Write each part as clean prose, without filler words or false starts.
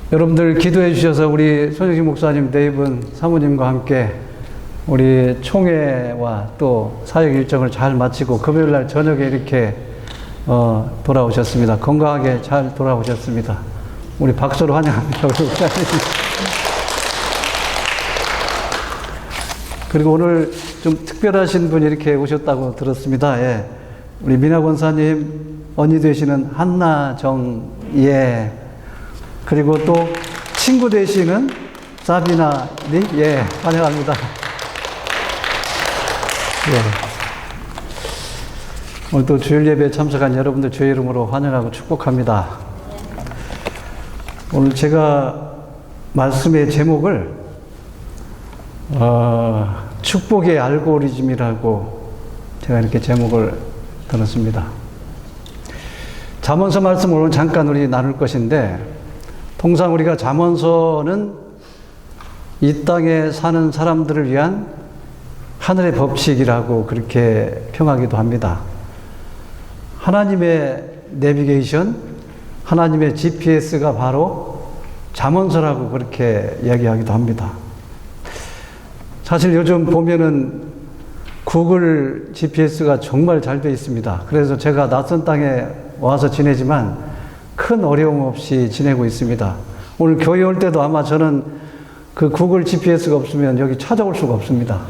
여러분들 기도해 주셔서 우리 손영식 목사님 네 분 사모님과 함께 우리 총회와 또 사역 일정을 잘 마치고 금요일 날 저녁에 이렇게 돌아오셨습니다. 건강하게 잘 돌아오셨습니다. 우리 박수로 환영합니다. 우리 목사님. 그리고 오늘 좀 특별하신 분이 이렇게 오셨다고 들었습니다. 예. 우리 미나 권사님 언니 되시는 한나정, 예. 그리고 또 친구 되시는 사비나님, 예. 환영합니다. 예. 오늘 또 주일 예배에 참석한 여러분들 주의 이름으로 환영하고 축복합니다. 오늘 제가 말씀의 제목을 축복의 알고리즘이라고 제가 이렇게 제목을 들었습니다. 잠언서 말씀을 오늘 잠깐 우리 나눌 것인데, 통상 우리가 잠언서는 이 땅에 사는 사람들을 위한 하늘의 법칙이라고 그렇게 평하기도 합니다. 하나님의 내비게이션, 하나님의 GPS가 바로 잠언서라고 그렇게 이야기하기도 합니다. 사실 요즘 보면은 구글 GPS가 정말 잘 되어 있습니다. 그래서 제가 낯선 땅에 와서 지내지만 큰 어려움 없이 지내고 있습니다. 오늘 교회 올 때도 아마 저는 그 구글 GPS가 없으면 여기 찾아올 수가 없습니다.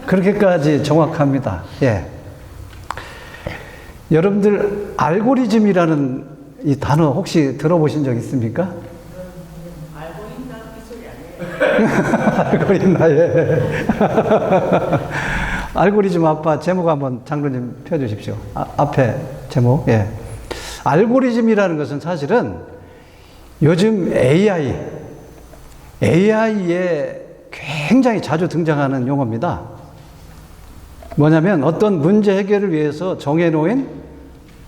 그렇게까지 정확합니다. 예. 여러분들 알고리즘이라는 이 단어 혹시 들어보신 적 있습니까? 알고 있나? 이 소리 아니에요? 알고 있나? 예. 알고리즘 아빠 제목 한번 장로님 펴주십시오. 앞에 제목. 예. 알고리즘이라는 것은 사실은 요즘 AI에 굉장히 자주 등장하는 용어입니다. 뭐냐면 어떤 문제 해결을 위해서 정해놓은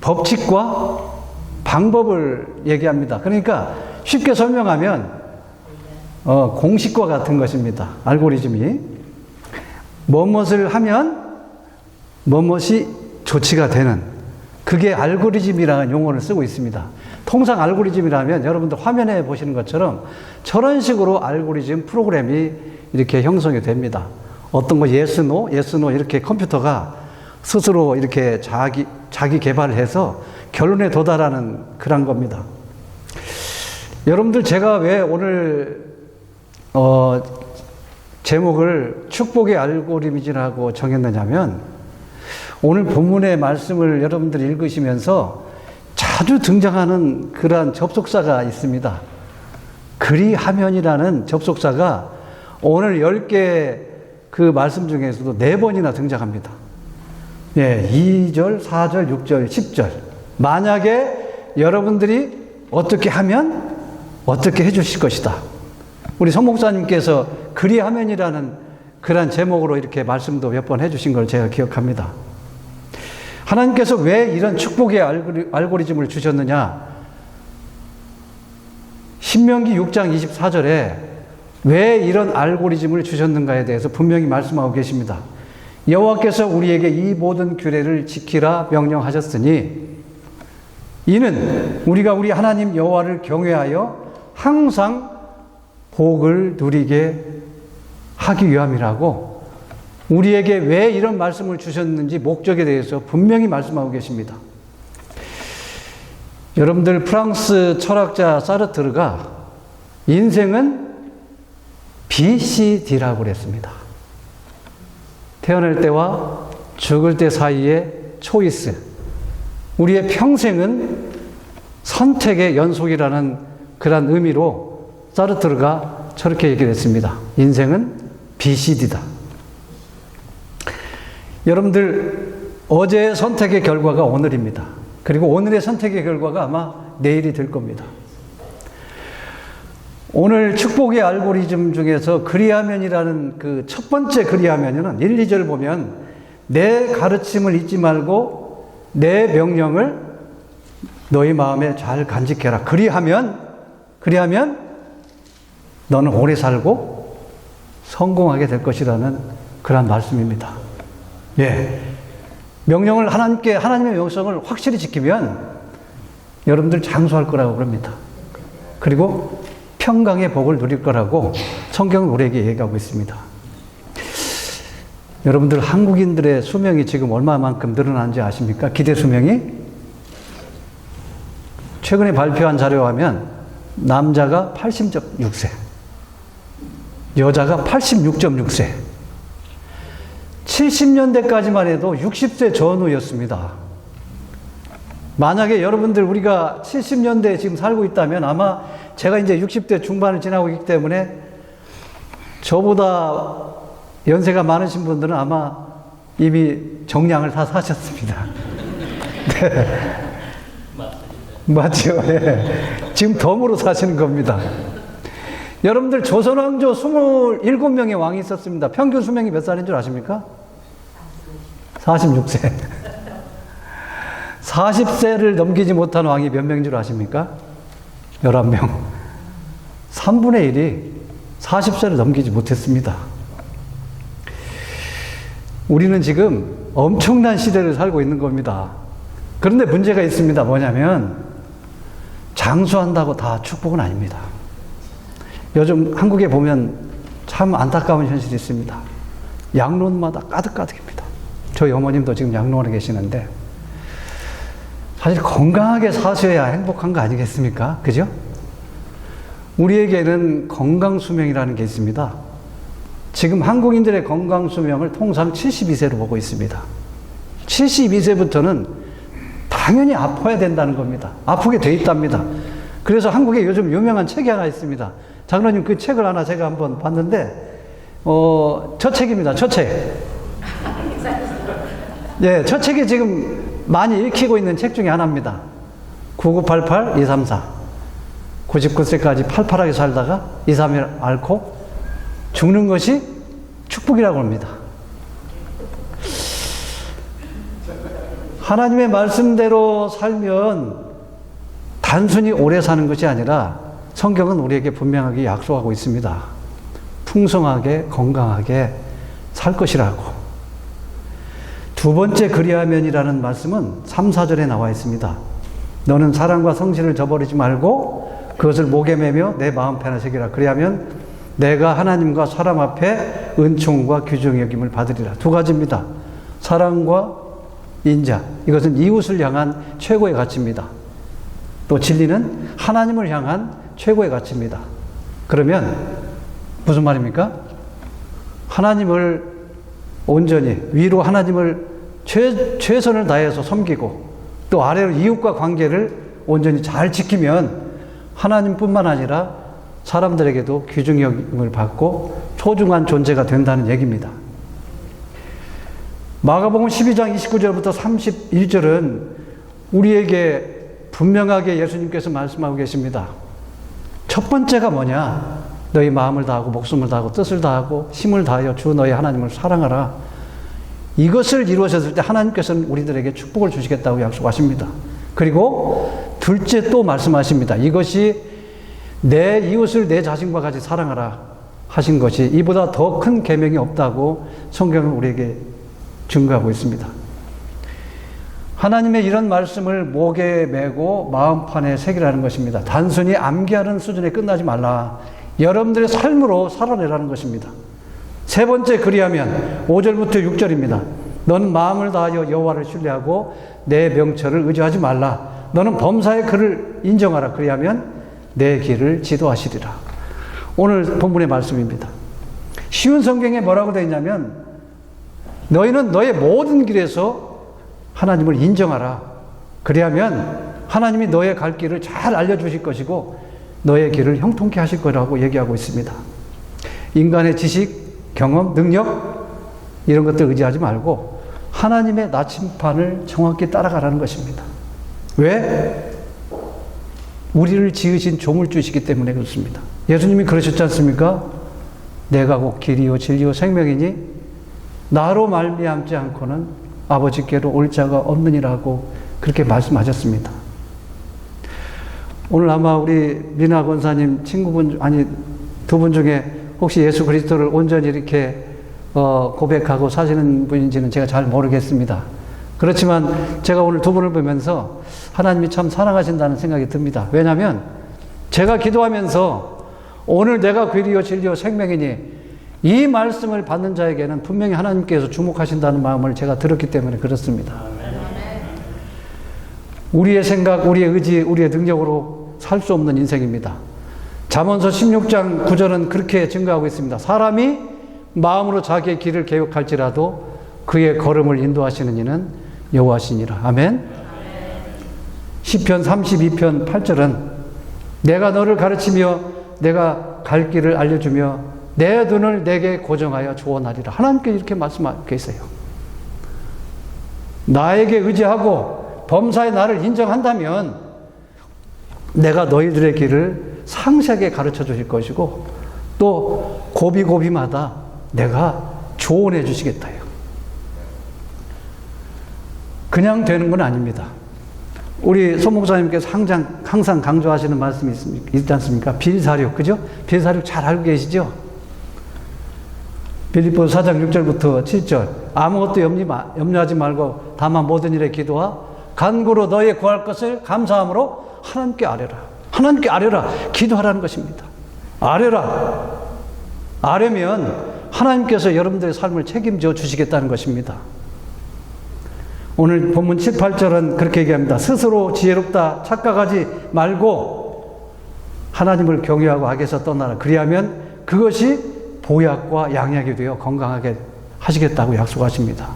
법칙과 방법을 얘기합니다. 그러니까 쉽게 설명하면 공식과 같은 것입니다. 알고리즘이. 무엇을 하면 무엇이 조치가 되는, 그게 알고리즘이라는 용어를 쓰고 있습니다. 통상 알고리즘이라면 여러분들 화면에 보시는 것처럼 저런 식으로 알고리즘 프로그램이 이렇게 형성이 됩니다. 어떤 거 yes, no 이렇게 컴퓨터가 스스로 이렇게 자기 개발을 해서 결론에 도달하는 그런 겁니다. 여러분들 제가 왜 오늘 제목을 축복의 알고리즘이라고 정했느냐면, 오늘 본문의 말씀을 여러분들이 읽으시면서 자주 등장하는 그러한 접속사가 있습니다. 그리하면이라는 접속사가 오늘 10개 그 말씀 중에서도 4번이나 등장합니다. 예, 2절, 4절, 6절, 10절. 만약에 여러분들이 어떻게 하면 어떻게 해주실 것이다. 우리 성 목사님께서 그리하면이라는 그런 제목으로 이렇게 말씀도 몇 번 해주신 걸 제가 기억합니다. 하나님께서 왜 이런 축복의 알고리즘을 주셨느냐? 신명기 6장 24절에 왜 이런 알고리즘을 주셨는가에 대해서 분명히 말씀하고 계십니다. 여호와께서 우리에게 이 모든 규례를 지키라 명령하셨으니 이는 우리가 우리 하나님 여호와를 경외하여 항상 복을 누리게 하기 위함이라고, 우리에게 왜 이런 말씀을 주셨는지 목적에 대해서 분명히 말씀하고 계십니다. 여러분들, 프랑스 철학자 사르트르가 인생은 BCD라고 그랬습니다. 태어날 때와 죽을 때 사이의 초이스. 우리의 평생은 선택의 연속이라는 그런 의미로 사르트르가 저렇게 얘기를 했습니다. 인생은 BCD다. 여러분들, 어제의 선택의 결과가 오늘입니다. 그리고 오늘의 선택의 결과가 아마 내일이 될 겁니다. 오늘 축복의 알고리즘 중에서 그리하면이라는 그 첫 번째 그리하면은 1, 2절 보면 내 가르침을 잊지 말고 내 명령을 너희 마음에 잘 간직해라. 그리하면 너는 오래 살고 성공하게 될 것이라는 그런 말씀입니다. 예. 명령을 하나님의 명성을 확실히 지키면 여러분들 장수할 거라고 그럽니다. 그리고 평강의 복을 누릴 거라고 성경은 우리에게 얘기하고 있습니다. 여러분들 한국인들의 수명이 지금 얼마만큼 늘어난지 아십니까? 기대 수명이? 최근에 발표한 자료에 하면 남자가 80.6세, 여자가 86.6세. 70년대까지만 해도 60세 전후였습니다. 만약에 여러분들 우리가 70년대에 지금 살고 있다면 아마 제가 이제 60대 중반을 지나고 있기 때문에 저보다 연세가 많으신 분들은 아마 이미 정량을 다 사셨습니다. 네. 맞죠? 네. 지금 덤으로 사시는 겁니다. 여러분들 조선왕조 27명의 왕이 있었습니다. 평균 수명이 몇 살인 줄 아십니까? 46세. 40세를 넘기지 못한 왕이 몇 명인 줄 아십니까? 11명. 3분의 1이 40세를 넘기지 못했습니다. 우리는 지금 엄청난 시대를 살고 있는 겁니다. 그런데 문제가 있습니다. 뭐냐면 장수한다고 다 축복은 아닙니다. 요즘 한국에 보면 참 안타까운 현실이 있습니다. 양로원마다 가득가득입니다. 저희 어머님도 지금 양로원에 계시는데 사실 건강하게 사셔야 행복한 거 아니겠습니까? 그죠? 우리에게는 건강수명이라는 게 있습니다. 지금 한국인들의 건강수명을 통상 72세로 보고 있습니다. 72세부터는 당연히 아파야 된다는 겁니다. 아프게 돼 있답니다. 그래서 한국에 요즘 유명한 책이 하나 있습니다. 장로님 그 책을 하나 제가 한번 봤는데 저 책입니다. 저 책. 예, 저 책이 지금 많이 읽히고 있는 책 중에 하나입니다. 9988-234. 99세까지 팔팔하게 살다가 2, 3일 앓고 죽는 것이 축복이라고 합니다. 하나님의 말씀대로 살면 단순히 오래 사는 것이 아니라 성경은 우리에게 분명하게 약속하고 있습니다. 풍성하게 건강하게 살 것이라고. 두 번째 그리하면이라는 말씀은 3, 4절에 나와 있습니다. 너는 사랑과 성실을 저버리지 말고 그것을 목에 매며 내 마음 편에 새기라. 그리하면 내가 하나님과 사람 앞에 은총과 귀중히 여김을 받으리라. 두 가지입니다. 사랑과 인자. 이것은 이웃을 향한 최고의 가치입니다. 또 진리는 하나님을 향한 최고의 가치입니다. 그러면 무슨 말입니까? 하나님을 온전히 위로 하나님을 최선을 다해서 섬기고 또 아래로 이웃과 관계를 온전히 잘 지키면 하나님뿐만 아니라 사람들에게도 귀중히 여김을 받고 소중한 존재가 된다는 얘기입니다. 마가복음 12장 29절부터 31절은 우리에게 분명하게 예수님께서 말씀하고 계십니다. 첫 번째가 뭐냐? 너희 마음을 다하고 목숨을 다하고 뜻을 다하고 힘을 다하여 주 너희 하나님을 사랑하라. 이것을 이루어졌을 때 하나님께서는 우리들에게 축복을 주시겠다고 약속하십니다. 그리고 둘째 또 말씀하십니다. 이것이 내 이웃을 내 자신과 같이 사랑하라 하신 것이 이보다 더 큰 계명이 없다고 성경은 우리에게 증거하고 있습니다. 하나님의 이런 말씀을 목에 메고 마음판에 새기라는 것입니다. 단순히 암기하는 수준에 끝나지 말라. 여러분들의 삶으로 살아내라는 것입니다. 세 번째 그리하면 5절부터 6절입니다. 너는 마음을 다하여 여호와를 신뢰하고 내 명철을 의지하지 말라. 너는 범사의 그를 인정하라. 그리하면 내 길을 지도하시리라. 오늘 본문의 말씀입니다. 쉬운 성경에 뭐라고 되어 있냐면 너희는 너의 모든 길에서 하나님을 인정하라. 그리하면 하나님이 너의 갈 길을 잘 알려주실 것이고 너의 길을 형통케 하실 거라고 얘기하고 있습니다. 인간의 지식, 경험, 능력 이런 것들 의지하지 말고 하나님의 나침판을 정확히 따라가라는 것입니다. 왜? 우리를 지으신 조물주시기 때문에 그렇습니다. 예수님이 그러셨지 않습니까? 내가 곧 길이요 진리요 생명이니 나로 말미암지 않고는 아버지께로 올 자가 없느니라고 그렇게 말씀하셨습니다. 오늘 아마 우리 미나 권사님 친구분 아니 두 분 중에 혹시 예수 그리스도를 온전히 이렇게 고백하고 사시는 분인지는 제가 잘 모르겠습니다. 그렇지만 제가 오늘 두 분을 보면서 하나님이 참 사랑하신다는 생각이 듭니다. 왜냐하면 제가 기도하면서 오늘 내가 귀리요 진리요 생명이니 이 말씀을 받는 자에게는 분명히 하나님께서 주목하신다는 마음을 제가 들었기 때문에 그렇습니다. 우리의 생각, 우리의 의지, 우리의 능력으로 살 수 없는 인생입니다. 잠언서 16장 9절은 그렇게 증거하고 있습니다. 사람이 마음으로 자기의 길을 계획할지라도 그의 걸음을 인도하시는 이는 여호와시니라. 아멘. 시편 32편 8절은 내가 너를 가르치며 내가 갈 길을 알려주며 내 눈을 내게 고정하여 주어나리라. 하나님께 이렇게 말씀하고 계세요. 나에게 의지하고 범사의 나를 인정한다면 내가 너희들의 길을 상세하게 가르쳐 주실 것이고 또 고비고비마다 내가 조언해 주시겠다요. 그냥 되는 건 아닙니다. 우리 손 목사님께서 항상 강조하시는 말씀이 있지 않습니까? 빌사륙, 그죠? 빌사륙 잘 알고 계시죠? 빌립보서 4장 6절부터 7절. 아무것도 염려하지 말고 다만 모든 일에 기도와 간구로 너의 구할 것을 감사함으로 하나님께 아뢰라. 하나님께 아뢰라. 기도하라는 것입니다. 아뢰라. 아뢰면 하나님께서 여러분들의 삶을 책임져 주시겠다는 것입니다. 오늘 본문 7, 8절은 그렇게 얘기합니다. 스스로 지혜롭다 착각하지 말고 하나님을 경외하고 악에서 떠나라. 그리하면 그것이 보약과 양약이 되어 건강하게 하시겠다고 약속하십니다.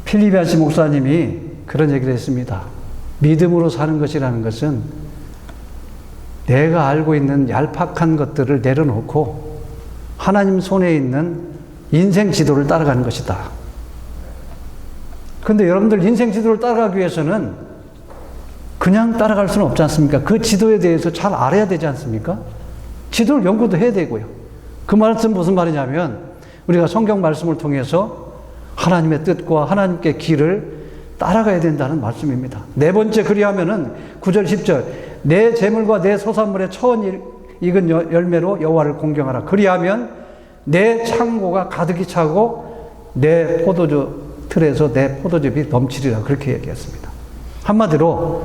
필리비안시 목사님이 그런 얘기를 했습니다. 믿음으로 사는 것이라는 것은 내가 알고 있는 얄팍한 것들을 내려놓고 하나님 손에 있는 인생 지도를 따라가는 것이다. 근데 여러분들 인생 지도를 따라가기 위해서는 그냥 따라갈 수는 없지 않습니까? 그 지도에 대해서 잘 알아야 되지 않습니까? 지도를 연구도 해야 되고요. 그 말씀 무슨 말이냐면 우리가 성경 말씀을 통해서 하나님의 뜻과 하나님께 길을 따라가야 된다는 말씀입니다. 네 번째 그리하면은 9절 10절 내 재물과 내 소산물의 처음 익은 열매로 여호와를 공경하라. 그리하면 내 창고가 가득히 차고 내 포도주 틀에서 내 포도즙이 넘치리라. 그렇게 얘기했습니다. 한마디로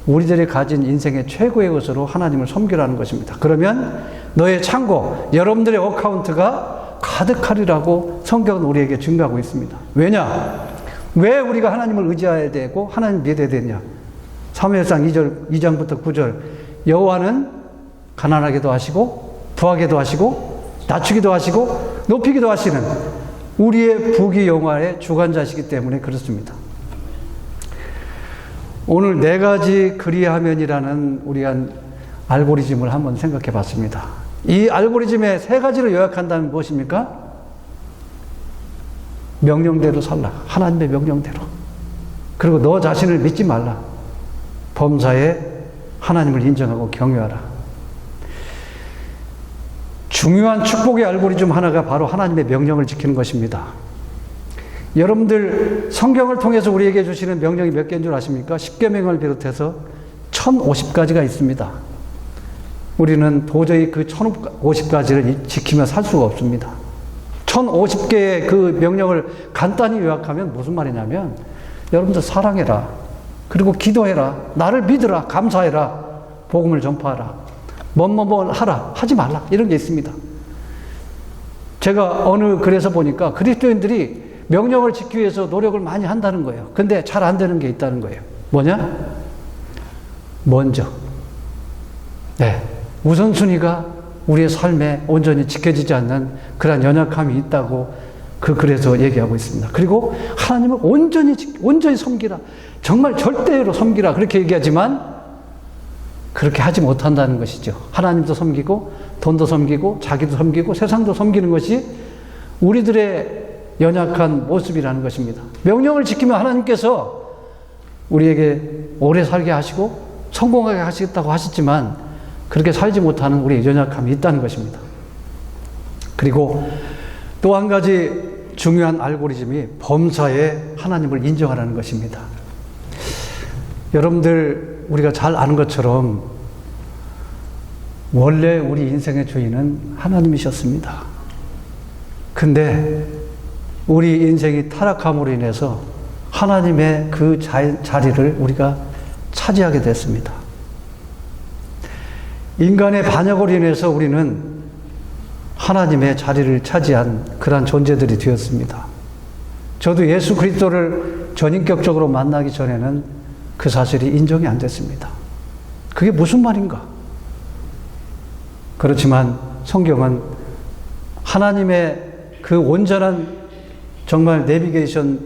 우리들이 가진 인생의 최고의 것으로 하나님을 섬기라는 것입니다. 그러면 너의 창고, 여러분들의 어카운트가 가득하리라고 성경은 우리에게 증거하고 있습니다. 왜냐? 왜 우리가 하나님을 의지해야 되고 하나님 믿어야 되냐? 사무엘상 2장부터 9절 여호와는 가난하게도 하시고 부하게도 하시고 낮추기도 하시고 높이기도 하시는 우리의 부귀영화의 주관자시기 때문에 그렇습니다. 오늘 네 가지 그리하면이라는 우리 알고리즘을 한번 생각해 봤습니다. 이 알고리즘의 세 가지를 요약한다면 무엇입니까? 명령대로 살라. 하나님의 명령대로. 그리고 너 자신을 믿지 말라. 범사에 하나님을 인정하고 경외하라. 중요한 축복의 알고리즘 하나가 바로 하나님의 명령을 지키는 것입니다. 여러분들 성경을 통해서 우리에게 주시는 명령이 몇 개인 줄 아십니까? 10계명을 비롯해서 1050가지가 있습니다. 우리는 도저히 그 1050가지를 지키며 살 수가 없습니다. 1050개의 그 명령을 간단히 요약하면 무슨 말이냐면 여러분들 사랑해라. 그리고 기도해라. 나를 믿으라. 감사해라. 복음을 전파하라. 뭐뭐 하라. 하지 말라. 이런 게 있습니다. 제가 어느 글에서 보니까 그리스도인들이 명령을 지키기 위해서 노력을 많이 한다는 거예요. 근데 잘 안 되는 게 있다는 거예요. 뭐냐? 먼저. 네. 우선순위가 우리의 삶에 온전히 지켜지지 않는 그러한 연약함이 있다고 그 글에서 얘기하고 있습니다. 그리고 하나님을 온전히 섬기라. 정말 절대로 섬기라. 그렇게 얘기하지만 그렇게 하지 못한다는 것이죠. 하나님도 섬기고 돈도 섬기고 자기도 섬기고 세상도 섬기는 것이 우리들의 연약한 모습이라는 것입니다. 명령을 지키면 하나님께서 우리에게 오래 살게 하시고 성공하게 하시겠다고 하셨지만 그렇게 살지 못하는 우리의 연약함이 있다는 것입니다. 그리고 또 한 가지 중요한 알고리즘이 범사에 하나님을 인정하라는 것입니다. 여러분들 우리가 잘 아는 것처럼 원래 우리 인생의 주인은 하나님이셨습니다. 근데 우리 인생이 타락함으로 인해서 하나님의 그 자리를 우리가 차지하게 됐습니다. 인간의 반역으로 인해서 우리는 하나님의 자리를 차지한 그러한 존재들이 되었습니다. 저도 예수 그리스도를 전인격적으로 만나기 전에는 그 사실이 인정이 안 됐습니다. 그게 무슨 말인가? 그렇지만 성경은 하나님의 그 온전한 정말 내비게이션,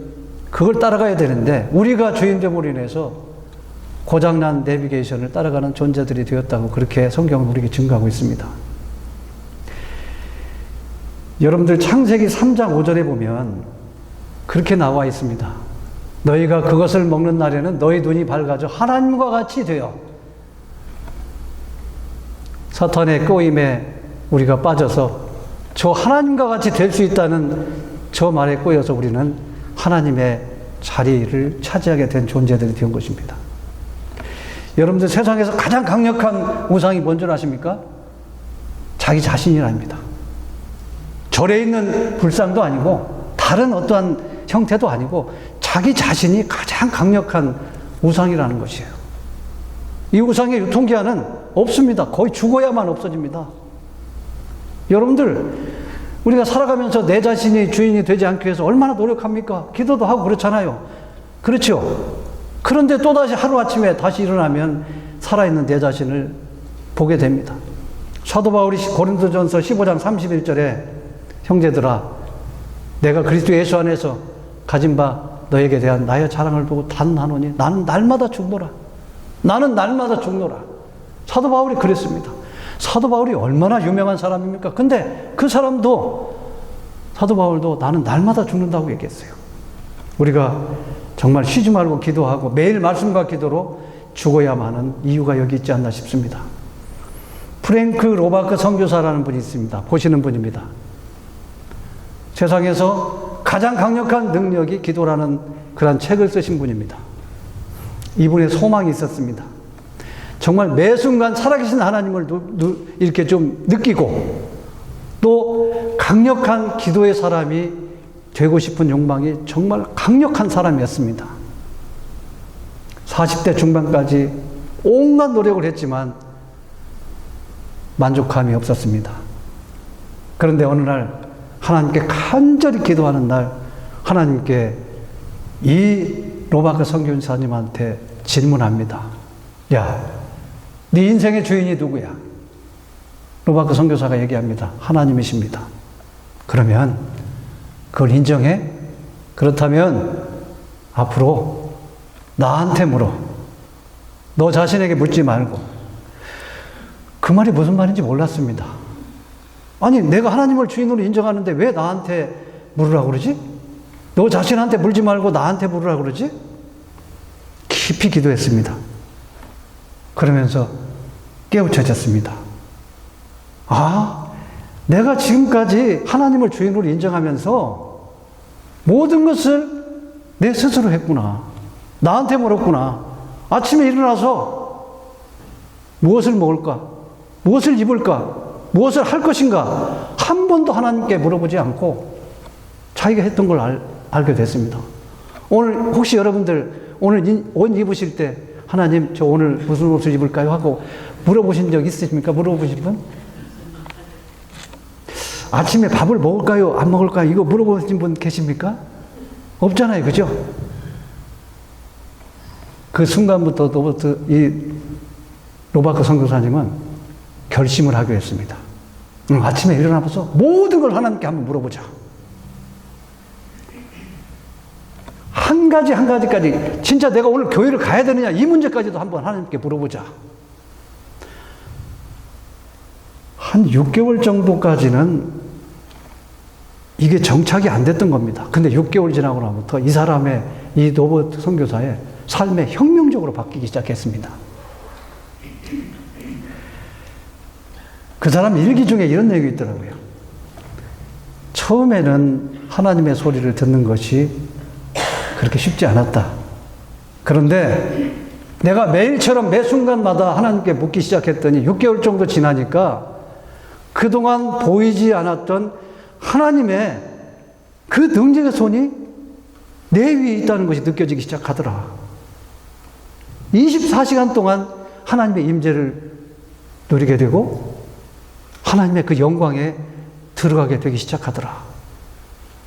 그걸 따라가야 되는데 우리가 주인됨으로 인해서 고장난 내비게이션을 따라가는 존재들이 되었다고 그렇게 성경은 우리에게 증거하고 있습니다. 여러분들 창세기 3장 5절에 보면 그렇게 나와 있습니다. 너희가 그것을 먹는 날에는 너희 눈이 밝아져 하나님과 같이 되어, 사탄의 꼬임에 우리가 빠져서 저 하나님과 같이 될 수 있다는 저 말에 꼬여서 우리는 하나님의 자리를 차지하게 된 존재들이 된 것입니다. 여러분들 세상에서 가장 강력한 우상이 뭔 줄 아십니까? 자기 자신이랍니다. 절에 있는 불상도 아니고 다른 어떠한 형태도 아니고 자기 자신이 가장 강력한 우상이라는 것이에요. 이 우상의 유통기한은 없습니다. 거의 죽어야만 없어집니다. 여러분들, 우리가 살아가면서 내 자신이 주인이 되지 않기 위해서 얼마나 노력합니까? 기도도 하고 그렇잖아요. 그렇죠? 그런데 또다시 하루아침에 다시 일어나면 살아있는 내 자신을 보게 됩니다. 사도 바울이 고린도전서 15장 31절에 형제들아, 내가 그리스도 예수 안에서 가진 바 너에게 대한 나의 자랑을 두고 단하노니 나는 날마다 죽노라. 나는 날마다 죽노라. 사도 바울이 그랬습니다. 사도 바울이 얼마나 유명한 사람입니까? 근데 그 사람도, 사도 바울도 나는 날마다 죽는다고 얘기했어요. 우리가 정말 쉬지 말고 기도하고 매일 말씀과 기도로 죽어야만 하는 이유가 여기 있지 않나 싶습니다. 프랭크 로바크 선교사라는 분이 있습니다. 보시는 분입니다. 세상에서 가장 강력한 능력이 기도라는 그런 책을 쓰신 분입니다. 이분의 소망이 있었습니다. 정말 매 순간 살아계신 하나님을 이렇게 좀 느끼고 또 강력한 기도의 사람이 되고 싶은 욕망이 정말 강력한 사람이었습니다. 40대 중반까지 온갖 노력을 했지만 만족감이 없었습니다. 그런데 어느 날 하나님께 간절히 기도하는 날 하나님께 이 로바크 선교사님한테 질문합니다. 야, 네 인생의 주인이 누구야? 로바크 선교사가 얘기합니다. 하나님이십니다. 그러면 그걸 인정해? 그렇다면 앞으로 나한테 물어. 너 자신에게 묻지 말고. 그 말이 무슨 말인지 몰랐습니다. 아니, 내가 하나님을 주인으로 인정하는데 왜 나한테 물으라고 그러지? 너 자신한테 물지 말고 나한테 물으라고 그러지? 깊이 기도했습니다. 그러면서 깨우쳐졌습니다. 아, 내가 지금까지 하나님을 주인으로 인정하면서 모든 것을 내 스스로 했구나. 나한테 물었구나. 아침에 일어나서 무엇을 먹을까? 무엇을 입을까? 무엇을 할 것인가? 한 번도 하나님께 물어보지 않고 자기가 했던 걸 알게 됐습니다. 오늘 혹시 여러분들 오늘 옷 입으실 때 하나님 저 오늘 무슨 옷을 입을까요? 하고 물어보신 적 있으십니까? 물어보신 분? 아침에 밥을 먹을까요? 안 먹을까요? 이거 물어보신 분 계십니까? 없잖아요. 그죠? 그 순간부터 이 로바크 선교사님은 결심을 하기로 했습니다. 아침에 일어나서 모든 걸 하나님께 한번 물어보자. 한 가지 한 가지까지 진짜 내가 오늘 교회를 가야 되느냐 이 문제까지도 한번 하나님께 물어보자. 한 6개월 정도까지는 이게 정착이 안 됐던 겁니다. 근데 6개월 지나고 나부터 이 사람의, 이 로버트 선교사의 삶에 혁명적으로 바뀌기 시작했습니다. 그 사람 일기 중에 이런 내용이 있더라고요. 처음에는 하나님의 소리를 듣는 것이 그렇게 쉽지 않았다. 그런데 내가 매일처럼 매 순간마다 하나님께 묻기 시작했더니 6개월 정도 지나니까 그동안 보이지 않았던 하나님의 그 능력의 손이 내 위에 있다는 것이 느껴지기 시작하더라. 24시간 동안 하나님의 임재를 누리게 되고 하나님의 그 영광에 들어가게 되기 시작하더라.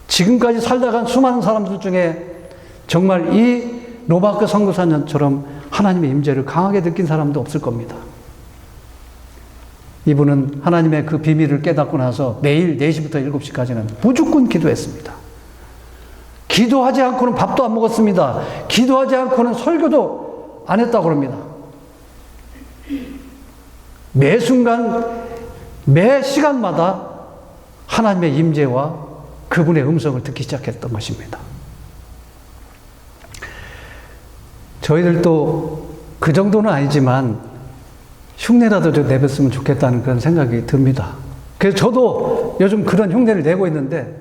지금까지 살다간 수많은 사람들 중에 정말 이 로바크 선교사님처럼 하나님의 임재를 강하게 느낀 사람도 없을 겁니다. 이분은 하나님의 그 비밀을 깨닫고 나서 매일 4시부터 7시까지는 무조건 기도했습니다. 기도하지 않고는 밥도 안 먹었습니다. 기도하지 않고는 설교도 안 했다고 합니다. 매 순간, 매 시간마다 하나님의 임재와 그분의 음성을 듣기 시작했던 것입니다. 저희들도 그 정도는 아니지만 흉내라도 좀 내봤으면 좋겠다는 그런 생각이 듭니다. 그래서 저도 요즘 그런 흉내를 내고 있는데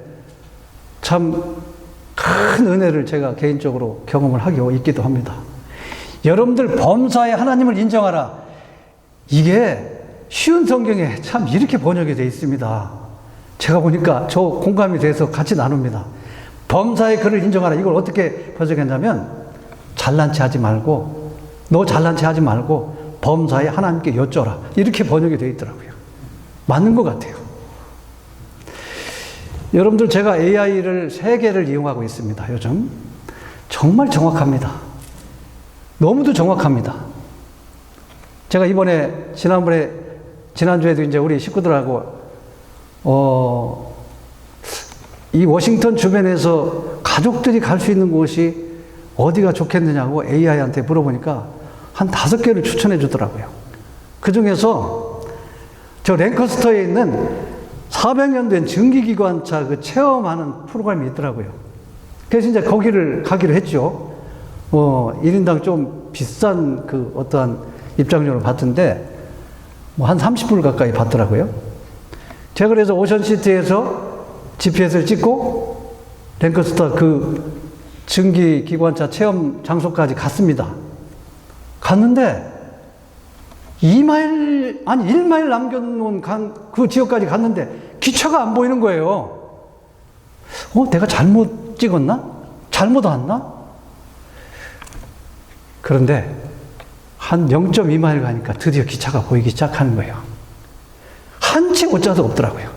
참 큰 은혜를 제가 개인적으로 경험을 하고 있기도 합니다. 여러분들 범사에 하나님을 인정하라. 이게 쉬운 성경에 참 이렇게 번역이 되어 있습니다. 제가 보니까 저 공감이 돼서 같이 나눕니다. 범사에 그를 인정하라. 이걸 어떻게 번역했냐면 잘난 체 하지 말고 너 잘난 체 하지 말고 범사에 하나님께 여쭤라. 이렇게 번역이 되어 있더라고요. 맞는 것 같아요. 여러분들 제가 AI를 3개를 이용하고 있습니다. 요즘 정말 정확합니다. 너무도 정확합니다. 제가 지난주에도 이제 우리 식구들하고 이 워싱턴 주변에서 가족들이 갈 수 있는 곳이 어디가 좋겠느냐고 AI한테 물어보니까 한 5개를 추천해 주더라고요. 그 중에서 저 랭커스터에 있는 400년 된 증기기관차 그 체험하는 프로그램이 있더라고요. 그래서 이제 거기를 가기로 했죠. 1인당 좀 비싼 그 어떠한 입장료를 받던데, 한 30불 가까이 받더라고요. 제가 그래서 오션시티에서 GPS를 찍고 랭커스터 그 증기기관차 체험 장소까지 갔습니다. 갔는데 1마일 남겨놓은 그 지역까지 갔는데 기차가 안 보이는 거예요. 내가 잘못 찍었나? 잘못 왔나? 그런데 한 0.2마일 가니까 드디어 기차가 보이기 시작하는 거예요. 한 채 오차도 없더라고요.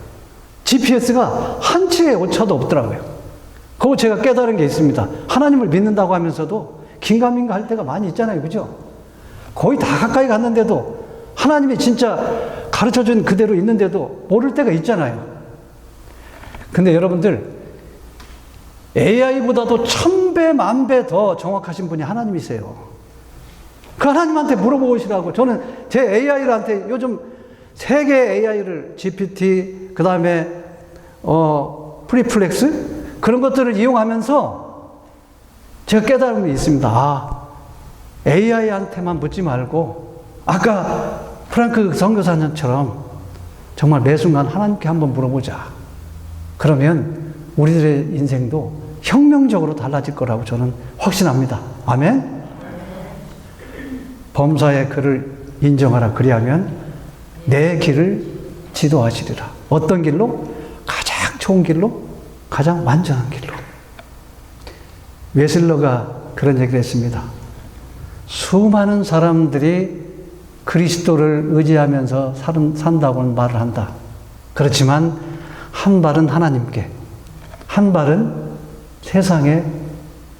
GPS가 한 채의 오차도 없더라고요. 그거 제가 깨달은 게 있습니다. 하나님을 믿는다고 하면서도 긴가민가 할 때가 많이 있잖아요. 그죠? 거의 다 가까이 갔는데도 하나님이 진짜 가르쳐준 그대로 있는데도 모를 때가 있잖아요. 근데 여러분들 AI보다도 1000배, 10,000배 더 정확하신 분이 하나님이세요. 그 하나님한테 물어보시라고. 저는 제 AI한테 요즘 3개 AI를 GPT, 그 다음에 프리플렉스 그런 것들을 이용하면서 제가 깨달은 게 있습니다. AI한테만 묻지 말고 아까 프랑크 선교사님처럼 정말 매 순간 하나님께 한번 물어보자. 그러면 우리들의 인생도 혁명적으로 달라질 거라고 저는 확신합니다. 아멘? 범사에 그를 인정하라. 그리하면 내 길을 지도하시리라. 어떤 길로? 가장 좋은 길로, 가장 완전한 길로. 웨슬러가 그런 얘기를 했습니다. 수많은 사람들이 그리스도를 의지하면서 산다고는 말을 한다. 그렇지만 한 발은 하나님께, 한 발은 세상에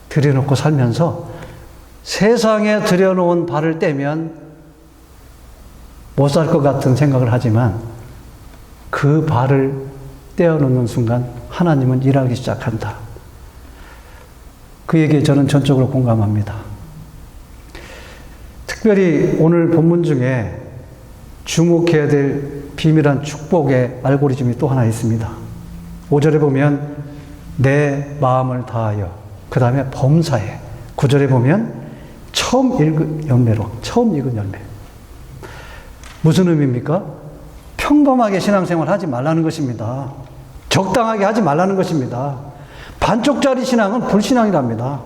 들여놓고 살면서 세상에 들여놓은 발을 떼면 못 살 것 같은 생각을 하지만 그 발을 떼어놓는 순간 하나님은 일하기 시작한다. 그 얘기에 저는 전적으로 공감합니다. 특별히 오늘 본문 중에 주목해야 될 비밀한 축복의 알고리즘이 또 하나 있습니다. 5절에 보면 내 마음을 다하여, 그 다음에 범사에, 9절에 보면 처음 읽은 열매로, 처음 읽은 열매. 무슨 의미입니까? 평범하게 신앙생활 하지 말라는 것입니다. 적당하게 하지 말라는 것입니다. 반쪽짜리 신앙은 불신앙이랍니다.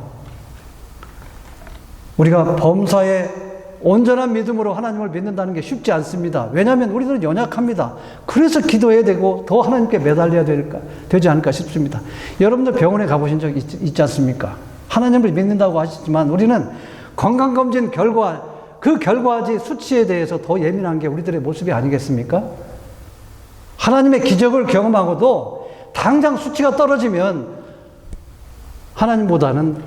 우리가 범사에 온전한 믿음으로 하나님을 믿는다는 게 쉽지 않습니다. 왜냐하면 우리들은 연약합니다. 그래서 기도해야 되고 더 하나님께 매달려야 되지 않을까 싶습니다. 여러분들 병원에 가보신 적 있지 않습니까? 하나님을 믿는다고 하시지만 우리는 건강검진 결과 그 결과지 수치에 대해서 더 예민한 게 우리들의 모습이 아니겠습니까? 하나님의 기적을 경험하고도 당장 수치가 떨어지면 하나님보다는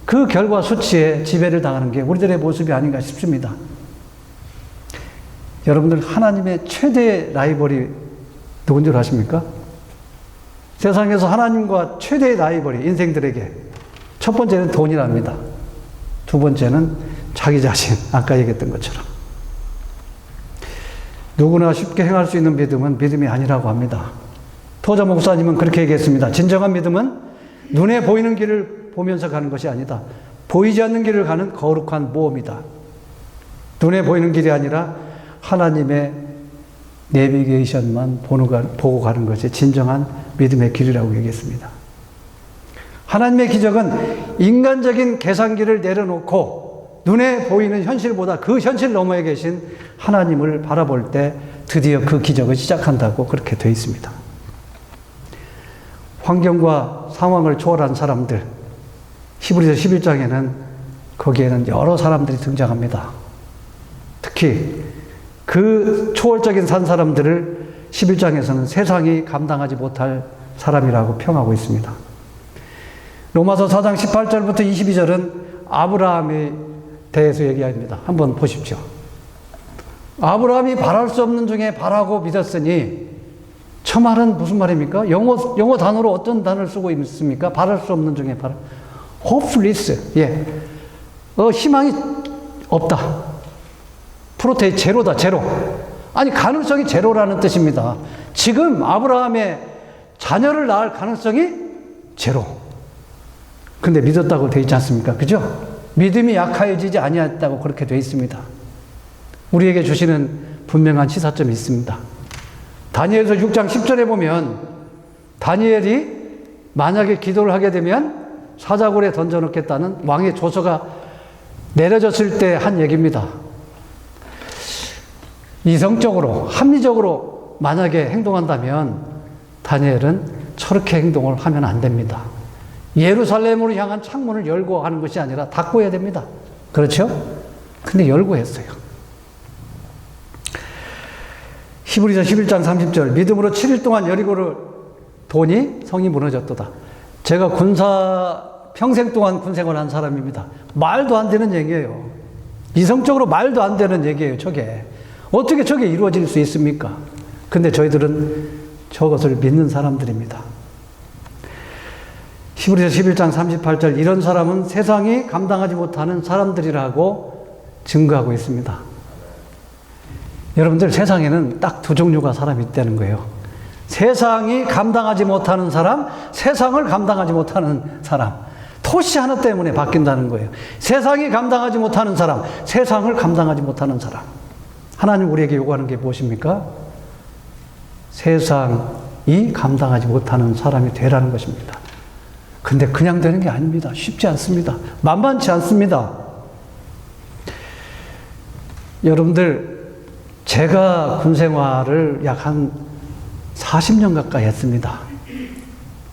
그 결과 수치에 지배를 당하는 게 우리들의 모습이 아닌가 싶습니다. 여러분들, 하나님의 최대의 라이벌이 누군 줄 아십니까? 세상에서 하나님과 최대의 라이벌이 인생들에게 첫 번째는 돈이랍니다. 두 번째는 자기 자신, 아까 얘기했던 것처럼. 누구나 쉽게 행할 수 있는 믿음은 믿음이 아니라고 합니다. 토자 목사님은 그렇게 얘기했습니다. 진정한 믿음은 눈에 보이는 길을 보면서 가는 것이 아니다. 보이지 않는 길을 가는 거룩한 모험이다. 눈에 보이는 길이 아니라 하나님의 내비게이션만 보고 가는 것이 진정한 믿음의 길이라고 얘기했습니다. 하나님의 기적은 인간적인 계산기를 내려놓고 눈에 보이는 현실보다 그 현실 너머에 계신 하나님을 바라볼 때 드디어 그 기적을 시작한다고 그렇게 되어 있습니다. 환경과 상황을 초월한 사람들, 히브리서 11장에는 거기에는 여러 사람들이 등장합니다. 특히 그 초월적인 산 사람들을 11장에서는 세상이 감당하지 못할 사람이라고 평하고 있습니다. 로마서 4장 18절부터 22절은 아브라함에 대해서 얘기합니다. 한번 보십시오. 아브라함이 바랄 수 없는 중에 바라고 믿었으니, 저 말은 무슨 말입니까? 영어 단어로 어떤 단어를 쓰고 있습니까? 바랄 수 없는 중에 바랄. hopeless. 예. 희망이 없다. 프로테이 제로다, 제로. 아니, 가능성이 제로라는 뜻입니다. 지금 아브라함의 자녀를 낳을 가능성이 제로. 근데 믿었다고 되어 있지 않습니까? 그죠? 믿음이 약하여지지 아니했다고 그렇게 되어 있습니다. 우리에게 주시는 분명한 시사점이 있습니다. 다니엘서 6장 10절에 보면 다니엘이 만약에 기도를 하게 되면 사자굴에 던져놓겠다는 왕의 조서가 내려졌을 때 한 얘기입니다. 이성적으로, 합리적으로 만약에 행동한다면 다니엘은 저렇게 행동을 하면 안 됩니다. 예루살렘으로 향한 창문을 열고 하는 것이 아니라 닫고 해야 됩니다. 그렇죠? 근데 열고 했어요. 히브리서 11장 30절, 믿음으로 7일 동안 여리고를 도니 성이 무너졌도다. 제가 평생 동안 군생활을 한 사람입니다. 말도 안 되는 얘기예요. 이성적으로 말도 안 되는 얘기예요, 저게. 어떻게 저게 이루어질 수 있습니까? 근데 저희들은 저것을 믿는 사람들입니다. 히브리서 11장 38절, 이런 사람은 세상이 감당하지 못하는 사람들이라고 증거하고 있습니다. 여러분들, 세상에는 딱 두 종류가 사람이 있다는 거예요. 세상이 감당하지 못하는 사람, 세상을 감당하지 못하는 사람. 토시 하나 때문에 바뀐다는 거예요. 세상이 감당하지 못하는 사람, 세상을 감당하지 못하는 사람. 하나님 우리에게 요구하는 게 무엇입니까? 세상이 감당하지 못하는 사람이 되라는 것입니다. 근데 그냥 되는 게 아닙니다. 쉽지 않습니다. 만만치 않습니다. 여러분들, 제가 군 생활을 약 한 40년 가까이 했습니다.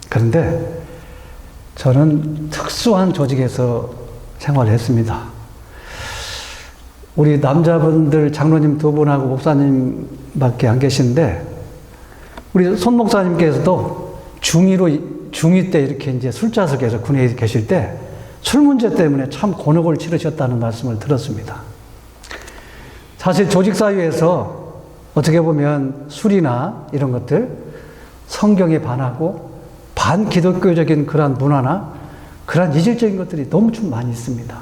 그런데 저는 특수한 조직에서 생활을 했습니다. 우리 남자분들 장로님 두 분하고 목사님밖에 안 계신데, 우리 손 목사님께서도 중2 때 이렇게 이제 술자석에서 군에 계실 때 술 문제 때문에 참 곤혹을 치르셨다는 말씀을 들었습니다. 사실 조직사회에서 어떻게 보면 술이나 이런 것들, 성경에 반하고 반기독교적인 그러한 문화나 그러한 이질적인 것들이 너무 좀 많이 있습니다.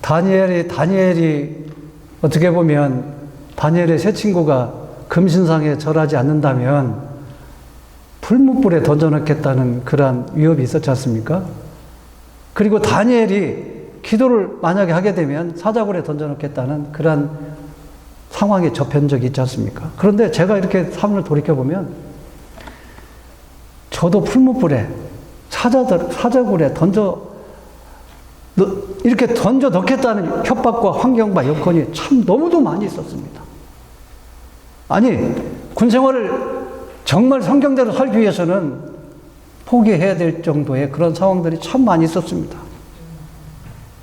다니엘이 어떻게 보면 다니엘의 세 친구가 금신상에 절하지 않는다면 풀무불에 던져넣겠다는 그러한 위협이 있었지 않습니까? 그리고 다니엘이 기도를 만약에 하게 되면 사자굴에 던져넣겠다는 그러한 상황에 접한 적이 있지 않습니까? 그런데 제가 이렇게 삶을 돌이켜보면 저도 풀무불에 사자굴에 이렇게 던져 넣겠다는 협박과 환경과 여건이 참 너무도 많이 있었습니다. 아니, 군 생활을 정말 성경대로 살기 위해서는 포기해야 될 정도의 그런 상황들이 참 많이 있었습니다.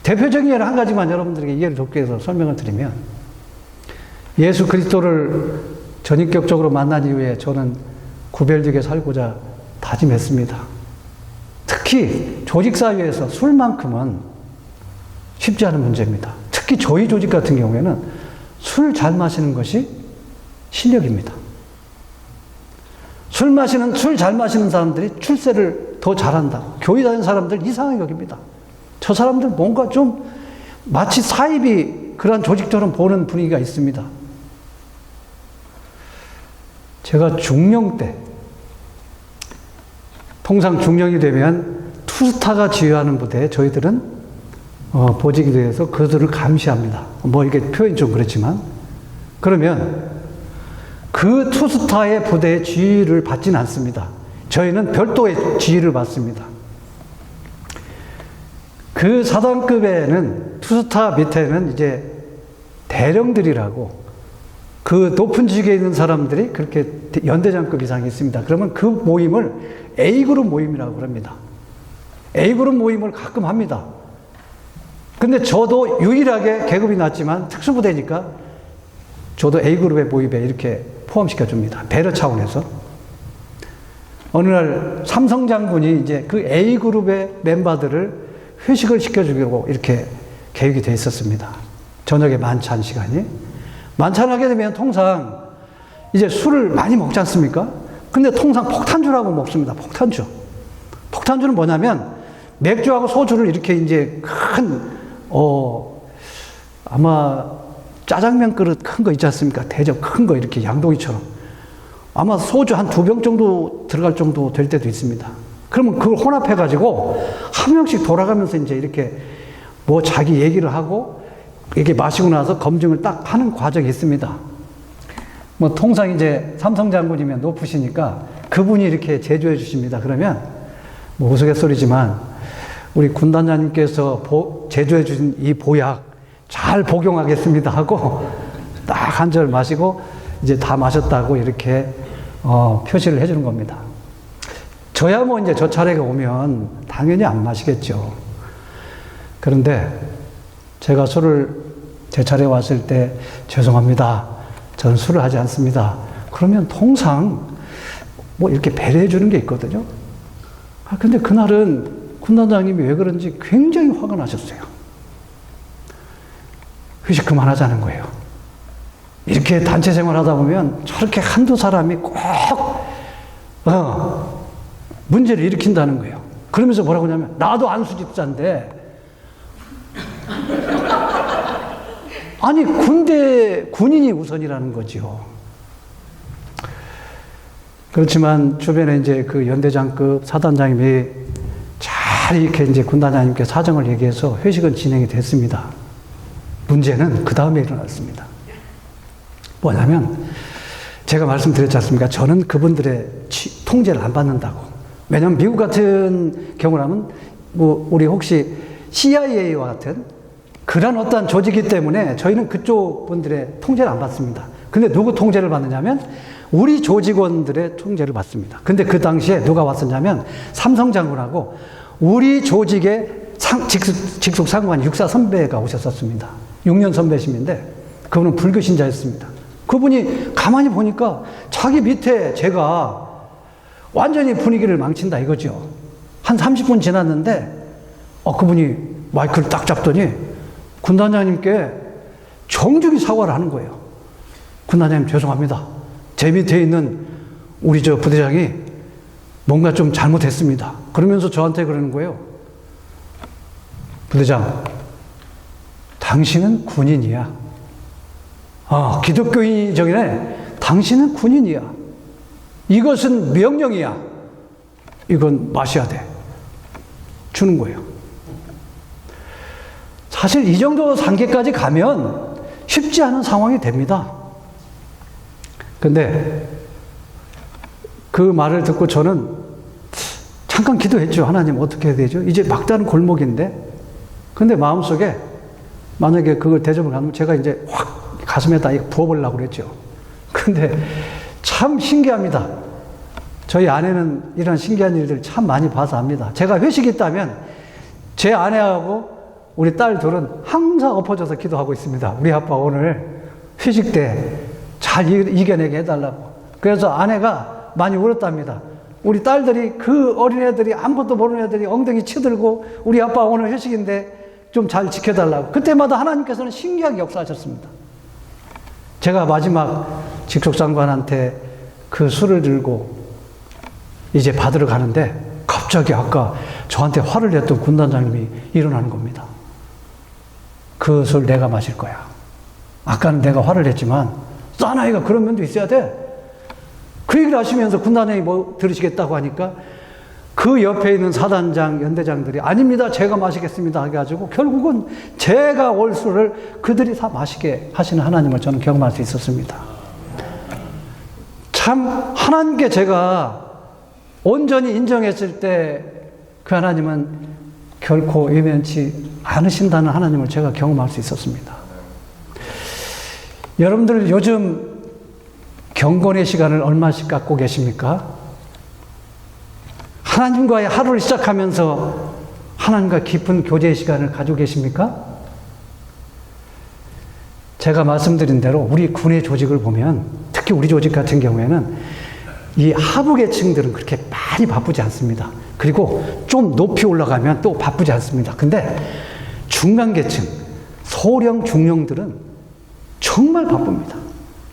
대표적인 예를 한 가지만 여러분들에게 이해를 돕기 위해서 설명을 드리면, 예수 그리스도를 전인격적으로 만난 이후에 저는 구별되게 살고자 다짐했습니다. 특히 조직사회에서 술만큼은 쉽지 않은 문제입니다. 특히 저희 조직 같은 경우에는 술 잘 마시는 것이 실력입니다. 술 잘 마시는 사람들이 출세를 더 잘한다고 교회 다니는 사람들 이상하게 여깁니다. 저 사람들 뭔가 좀 마치 사입이 그런 조직처럼 보는 분위기가 있습니다. 제가 중령 때, 통상 중령이 되면 투스타가 지휘하는 부대에 저희들은 보직이 돼서 그들을 감시합니다. 뭐 이게 표현이 좀 그렇지만, 그러면 그 투스타의 부대의 지휘를 받지는 않습니다. 저희는 별도의 지휘를 받습니다. 그 사단급에는, 투스타 밑에는 이제 대령들이라고 그 높은 직에 있는 사람들이 그렇게 연대장급 이상이 있습니다. 그러면 그 모임을 A그룹 모임이라고 합니다. A그룹 모임을 가끔 합니다. 근데 저도 유일하게 계급이 낮지만 특수부대니까 저도 A그룹의 모임에 이렇게 포함시켜 줍니다. 배려 차원에서. 어느 날 삼성 장군이 이제 그 A그룹의 멤버들을 회식을 시켜주려고 이렇게 계획이 돼 있었습니다. 저녁에 만찬 시간이. 만찬하게 되면 통상 이제 술을 많이 먹지 않습니까? 근데 통상 폭탄주라고 먹습니다. 폭탄주. 폭탄주는 뭐냐면 맥주하고 소주를 이렇게 이제 아마 짜장면 그릇 큰 거 있지 않습니까? 대접 큰 거 이렇게 양동이처럼. 아마 소주 한 2병 정도 들어갈 정도 될 때도 있습니다. 그러면 그걸 혼합해가지고 한 명씩 돌아가면서 이제 이렇게 뭐 자기 얘기를 하고 이렇게 마시고 나서 검증을 딱 하는 과정이 있습니다. 뭐 통상 이제 삼성 장군이면 높으시니까 그분이 이렇게 제조해 주십니다. 그러면 뭐 우스갯소리지만 우리 군단장님께서 제조해 주신 이 보약 잘 복용하겠습니다 하고 딱 한 절 마시고 이제 다 마셨다고 이렇게 표시를 해주는 겁니다. 저야 뭐 이제 저 차례가 오면 당연히 안 마시겠죠. 그런데 제가 제 차례 왔을 때 죄송합니다. 저는 술을 하지 않습니다. 그러면 통상 뭐 이렇게 배려해 주는 게 있거든요. 근데 그날은 군단장님이 왜 그런지 굉장히 화가 나셨어요. 회식 그만하자는 거예요. 이렇게 단체 생활하다 보면 저렇게 한두 사람이 꼭 문제를 일으킨다는 거예요. 그러면서 뭐라고 하냐면 나도 안수집사인데 아니 군인이 우선이라는 거죠. 그렇지만 주변에 이제 그 연대장급 사단장님이 잘 이렇게 이제 군단장님께 사정을 얘기해서 회식은 진행이 됐습니다. 문제는 그 다음에 일어났습니다. 뭐냐면 제가 말씀드렸지 않습니까? 저는 그분들의 통제를 안 받는다고. 왜냐하면 미국 같은 경우라면 뭐 우리 혹시 CIA와 같은 그런 어떤 조직이기 때문에 저희는 그쪽 분들의 통제를 안 받습니다. 근데 누구 통제를 받느냐면 우리 조직원들의 통제를 받습니다. 근데 그 당시에 누가 왔었냐면 삼성 장군하고 우리 조직의 직속 상관 육사 선배가 오셨었습니다. 6년 선배심인데 그분은 불교 신자였습니다. 그분이 가만히 보니까 자기 밑에 제가 완전히 분위기를 망친다 이거죠. 한 30분 지났는데 그분이 마이크를 딱 잡더니 군단장님께 정중히 사과를 하는 거예요. 군단장님 죄송합니다. 제 밑에 있는 우리 저 부대장이 뭔가 좀 잘못했습니다. 그러면서 저한테 그러는 거예요. 부대장, 당신은 군인이야. 기독교인이 저기네. 당신은 군인이야. 이것은 명령이야. 이건 마셔야 돼. 주는 거예요. 사실 이 정도 단계까지 가면 쉽지 않은 상황이 됩니다. 근데 그 말을 듣고 저는 잠깐 기도했죠. 하나님 어떻게 해야 되죠? 이제 막다른 골목인데. 근데 마음속에 만약에 그걸 대접을 하면 제가 이제 확 가슴에다 부어보려고 그랬죠. 근데 참 신기합니다. 저희 아내는 이런 신기한 일들 참 많이 봐서 압니다. 제가 회식이 있다면 제 아내하고 우리 딸 둘은 항상 엎어져서 기도하고 있습니다. 우리 아빠 오늘 회식 때 잘 이겨내게 해달라고. 그래서 아내가 많이 울었답니다. 우리 딸들이, 그 어린애들이, 아무것도 모르는 애들이 엉덩이 치들고 우리 아빠 오늘 회식인데 좀 잘 지켜달라고. 그때마다 하나님께서는 신기하게 역사하셨습니다. 제가 마지막 직속장관한테 그 술을 들고 이제 받으러 가는데 갑자기 아까 저한테 화를 냈던 군단장님이 일어나는 겁니다. 그 술 내가 마실 거야. 아까는 내가 화를 냈지만 사나이가 그런 면도 있어야 돼. 그 얘기를 하시면서 군단장이 뭐 들으시겠다고 하니까 그 옆에 있는 사단장, 연대장들이 아닙니다, 제가 마시겠습니다 해가지고 결국은 제가 올 술을 그들이 다 마시게 하시는 하나님을 저는 경험할 수 있었습니다. 참 하나님께 제가 온전히 인정했을 때 그 하나님은 결코 외면치 않으신다는 하나님을 제가 경험할 수 있었습니다. 여러분들 요즘 경건의 시간을 얼마씩 갖고 계십니까? 하나님과의 하루를 시작하면서 하나님과 깊은 교제의 시간을 가지고 계십니까? 제가 말씀드린 대로 우리 군의 조직을 보면, 특히 우리 조직 같은 경우에는 이 하부 계층들은 그렇게 많이 바쁘지 않습니다. 그리고 좀 높이 올라가면 또 바쁘지 않습니다. 근데 중간 계층, 소령, 중령들은 정말 바쁩니다.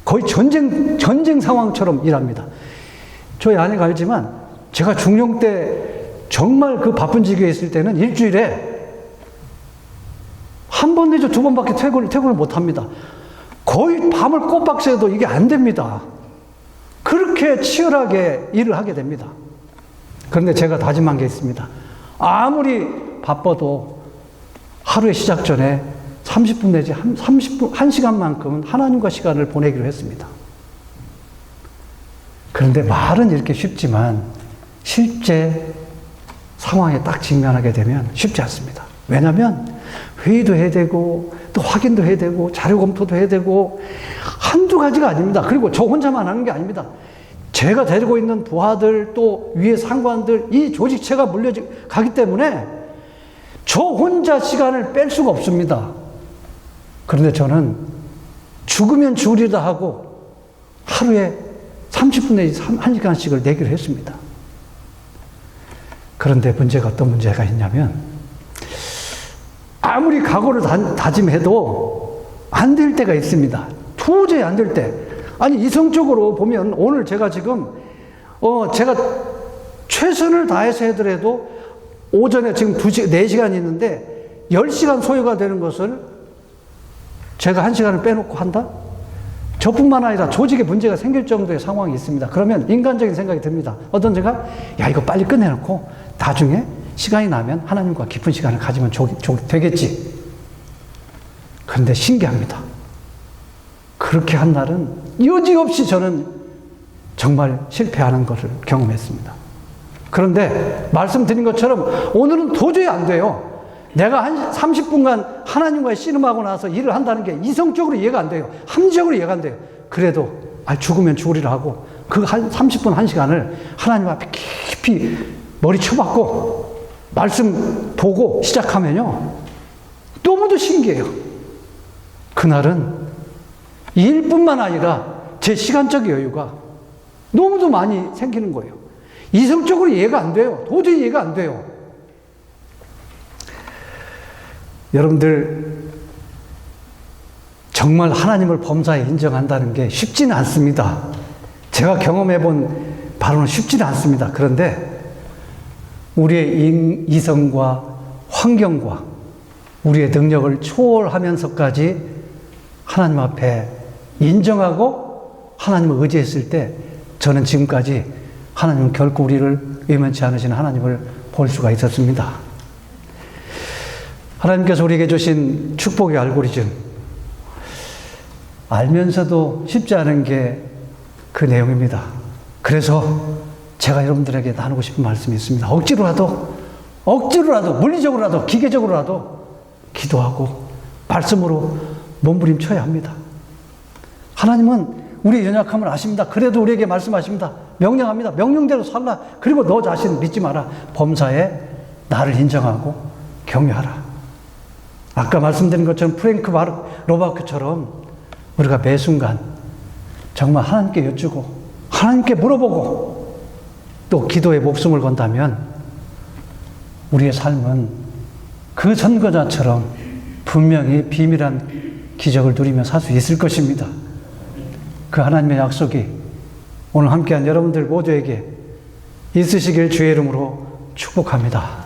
거의 전쟁 상황처럼 일합니다. 저희 아내가 알지만 제가 중령 때 정말 그 바쁜 직위에 있을 때는 일주일에 한 번 내지 두 번밖에 퇴근을 못 합니다. 거의 밤을 꼬박 새도 이게 안 됩니다. 그렇게 치열하게 일을 하게 됩니다. 그런데 제가 다짐한 게 있습니다. 아무리 바빠도 하루의 시작 전에 30분 내지 30분, 1시간만큼은 하나님과 시간을 보내기로 했습니다. 그런데 말은 이렇게 쉽지만 실제 상황에 딱 직면하게 되면 쉽지 않습니다. 왜냐하면 회의도 해야 되고 또 확인도 해야 되고 자료 검토도 해야 되고 한두 가지가 아닙니다. 그리고 저 혼자만 하는 게 아닙니다. 제가 데리고 있는 부하들 또 위에 상관들 이 조직체가 물려가기 때문에 저 혼자 시간을 뺄 수가 없습니다. 그런데 저는 죽으면 죽으리다 하고 하루에 30분 내지 1시간씩을 내기로 했습니다. 그런데 문제가 어떤 문제가 있냐면 아무리 각오를 다짐해도 안 될 때가 있습니다. 도저히 안 될 때. 아니 이성적으로 보면 오늘 제가 지금 제가 최선을 다해서 해더라도 오전에 지금 4시간이 있는데 10시간 소요가 되는 것을 제가 1시간을 빼놓고 한다? 저뿐만 아니라 조직에 문제가 생길 정도의 상황이 있습니다. 그러면 인간적인 생각이 듭니다. 어떤 제가 야 이거 빨리 끝내놓고 나중에 시간이 나면 하나님과 깊은 시간을 가지면 되겠지. 그런데 신기합니다. 그렇게 한 날은 여지없이 저는 정말 실패하는 것을 경험했습니다. 그런데 말씀드린 것처럼 오늘은 도저히 안 돼요. 내가 한 30분간 하나님과의 씨름하고 나서 일을 한다는 게 이성적으로 이해가 안 돼요. 합리적으로 이해가 안 돼요. 그래도 죽으면 죽으리라 하고 그 한 30분 1시간을 하나님 앞에 깊이 머리 쳐박고 말씀 보고 시작하면요 너무도 신기해요. 그날은 일뿐만 아니라 제 시간적 여유가 너무도 많이 생기는 거예요. 이성적으로 이해가 안 돼요. 도저히 이해가 안 돼요. 여러분들 정말 하나님을 범사에 인정한다는 게 쉽지는 않습니다. 제가 경험해본 바로는 쉽지는 않습니다. 그런데 우리의 이성과 환경과 우리의 능력을 초월하면서까지 하나님 앞에 인정하고 하나님을 의지했을 때 저는 지금까지 하나님은 결코 우리를 외면치 않으시는 하나님을 볼 수가 있었습니다. 하나님께서 우리에게 주신 축복의 알고리즘, 알면서도 쉽지 않은 게 그 내용입니다. 그래서 제가 여러분들에게 나누고 싶은 말씀이 있습니다. 억지로라도, 물리적으로라도, 기계적으로라도 기도하고 말씀으로 몸부림쳐야 합니다. 하나님은 우리의 연약함을 아십니다. 그래도 우리에게 말씀하십니다. 명령합니다. 명령대로 살라. 그리고 너 자신 믿지 마라. 범사에 나를 인정하고 경외하라. 아까 말씀드린 것처럼 프랭크 로바크처럼 우리가 매 순간 정말 하나님께 여쭈고 하나님께 물어보고 또 기도에 목숨을 건다면 우리의 삶은 그 선거자처럼 분명히 비밀한 기적을 누리며 살 수 있을 것입니다. 그 하나님의 약속이 오늘 함께한 여러분들 모두에게 있으시길 주의 이름으로 축복합니다.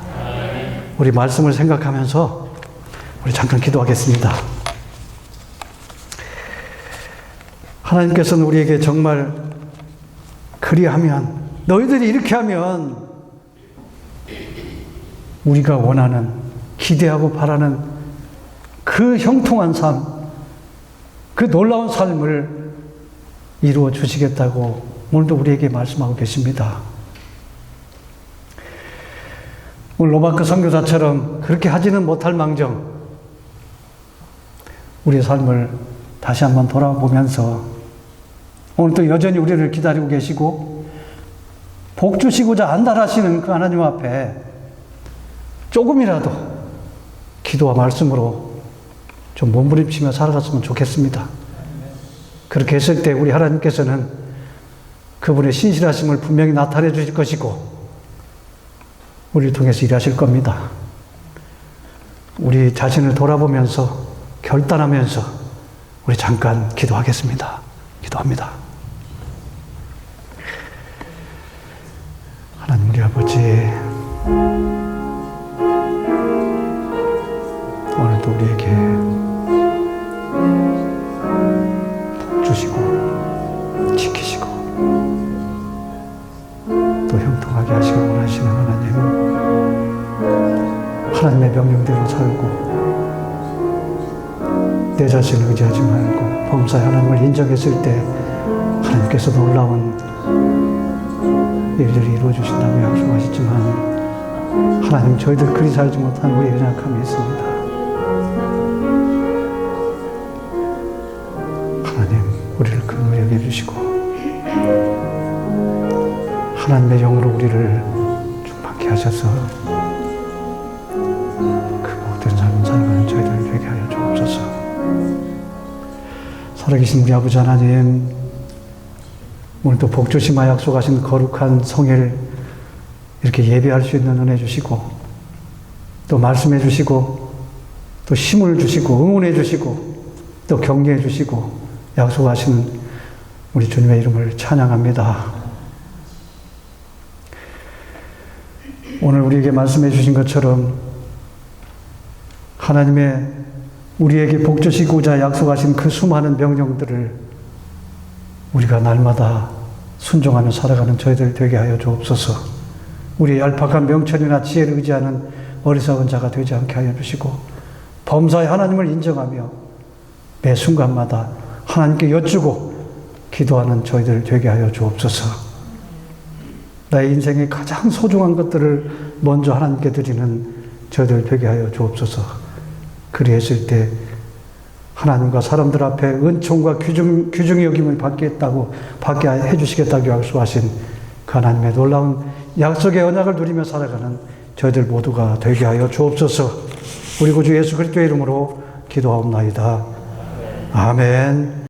우리 말씀을 생각하면서 우리 잠깐 기도하겠습니다. 하나님께서는 우리에게 정말 그리하면, 너희들이 이렇게 하면 우리가 원하는, 기대하고 바라는 그 형통한 삶, 그 놀라운 삶을 이루어 주시겠다고 오늘도 우리에게 말씀하고 계십니다. 오늘 로바크 선교사처럼 그렇게 하지는 못할 망정 우리의 삶을 다시 한번 돌아보면서 오늘도 여전히 우리를 기다리고 계시고 복 주시고자 안달하시는 그 하나님 앞에 조금이라도 기도와 말씀으로 좀 몸부림치며 살아갔으면 좋겠습니다. 그렇게 했을 때 우리 하나님께서는 그분의 신실하심을 분명히 나타내 주실 것이고 우리를 통해서 일하실 겁니다. 우리 자신을 돌아보면서 결단하면서 우리 잠깐 기도하겠습니다. 기도합니다. 하나님 우리 아버지, 오늘도 우리에게 복 주시고 지키시고 또 형통하게 하시길 원하시는 하나님의 명령대로 살고 내 자신을 의지하지 말고 범사의 하나님을 인정했을 때 하나님께서 놀라운 일들이 이루어주신다고 약속하셨지만 하나님 저희들 그리 살지 못한 우리의 연약함이 있습니다. 하나님 우리를 긍휼히 여겨주시고 하나님의 영으로 우리를 충만케 하셔서 그 복된 삶을 살아가는 저희들 되게 하여 주옵소서. 살아계신 우리 아버지 하나님, 오늘도 복 주시마 약속하신 거룩한 성회를 이렇게 예배할 수 있는 은혜 주시고 또 말씀해 주시고 또 힘을 주시고 응원해 주시고 또 격려해 주시고 약속하시는 우리 주님의 이름을 찬양합니다. 오늘 우리에게 말씀해 주신 것처럼 하나님의 우리에게 복 주시고자 약속하신 그 수많은 명령들을 우리가 날마다 순종하며 살아가는 저희들 되게 하여 주옵소서. 우리의 얄팍한 명철이나 지혜를 의지하는 어리석은 자가 되지 않게 하여 주시고 범사의 하나님을 인정하며 매 순간마다 하나님께 여쭈고 기도하는 저희들 되게 하여 주옵소서. 나의 인생의 가장 소중한 것들을 먼저 하나님께 드리는 저희들 되게 하여 주옵소서. 그리했을 때 하나님과 사람들 앞에 은총과 귀중히 여김을 받게 해주시겠다고 약속하신 그 하나님의 놀라운 약속의 언약을 누리며 살아가는 저희들 모두가 되게 하여 주옵소서. 우리 구주 예수 그리스도의 이름으로 기도하옵나이다. 아멘.